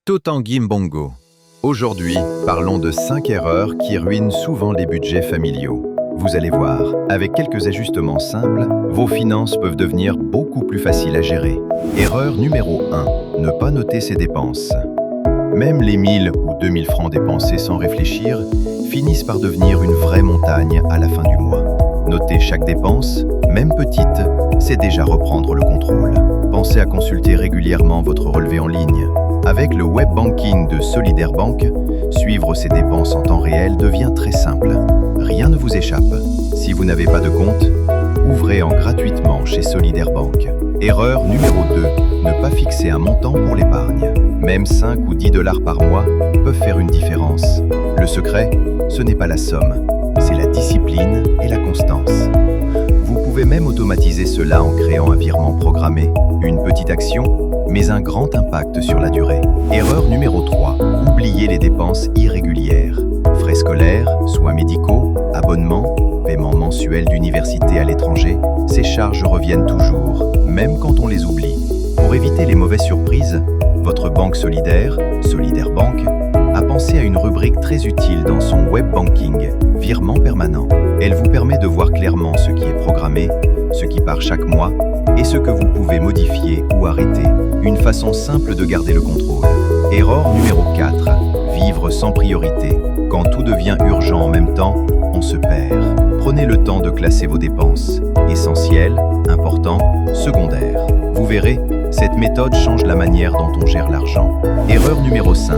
Totanguy Mbongo. Aujourd'hui, parlons de 5 erreurs qui ruinent souvent les budgets familiaux. Vous allez voir, avec quelques ajustements simples, vos finances peuvent devenir beaucoup plus faciles à gérer. Erreur numéro 1, ne pas noter ses dépenses. Même les 1000 ou 2000 francs dépensés sans réfléchir finissent par devenir une vraie montagne à la fin du mois. Noter chaque dépense, même petite, c'est déjà reprendre le contrôle. Pensez à consulter régulièrement votre relevé en ligne. Avec le web banking de Solidaire Bank, suivre ses dépenses en temps réel devient très simple. Rien ne vous échappe. Si vous n'avez pas de compte, ouvrez-en gratuitement chez Solidaire Bank. Erreur numéro 2, ne pas fixer un montant pour l'épargne. Même 5 ou 10 $ par mois peuvent faire une différence. Le secret, ce n'est pas la somme, c'est la discipline et la constance. Vous pouvez même automatiser cela en créant un virement programmé, une petite action, mais un grand impact sur la durée. Erreur numéro 3, oubliez les dépenses irrégulières. Frais scolaires, soins médicaux, abonnements, paiements mensuels d'université à l'étranger, ces charges reviennent toujours, même quand on les oublie. Pour éviter les mauvaises surprises, votre banque solidaire, Solidaire Bank, a pensé à une rubrique très utile dans son web banking, Virement permanent. Elle vous permet de voir clairement ce qui est programmé, ce qui part chaque mois et ce que vous pouvez modifier ou arrêter. Une façon simple de garder le contrôle. Erreur numéro 4, vivre sans priorité. Quand tout devient urgent en même temps, on se perd. Prenez le temps de classer vos dépenses. Essentiel, important, secondaire. Vous verrez, cette méthode change la manière dont on gère l'argent. Erreur numéro 5,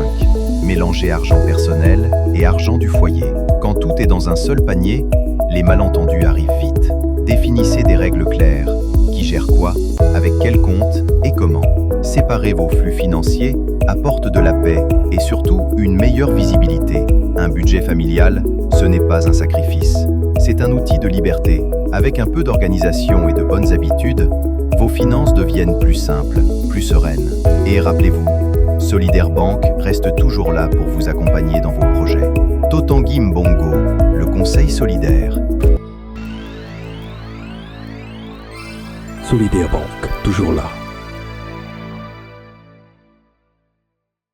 mélanger argent personnel et argent du foyer. Quand tout est dans un seul panier, les malentendus arrivent vite. Définissez des règles claires. Qui gère quoi, avec quel compte et comment. Séparer vos flux financiers apporte de la paix et surtout une meilleure visibilité. Un budget familial, ce n'est pas un sacrifice. C'est un outil de liberté. Avec un peu d'organisation et de bonnes habitudes, vos finances deviennent plus simples, plus sereines. Et rappelez-vous, Solidaire Bank reste toujours là pour vous accompagner dans vos projets. Totanguy Mbongo, le conseil solidaire. Solidaire Bank, toujours là.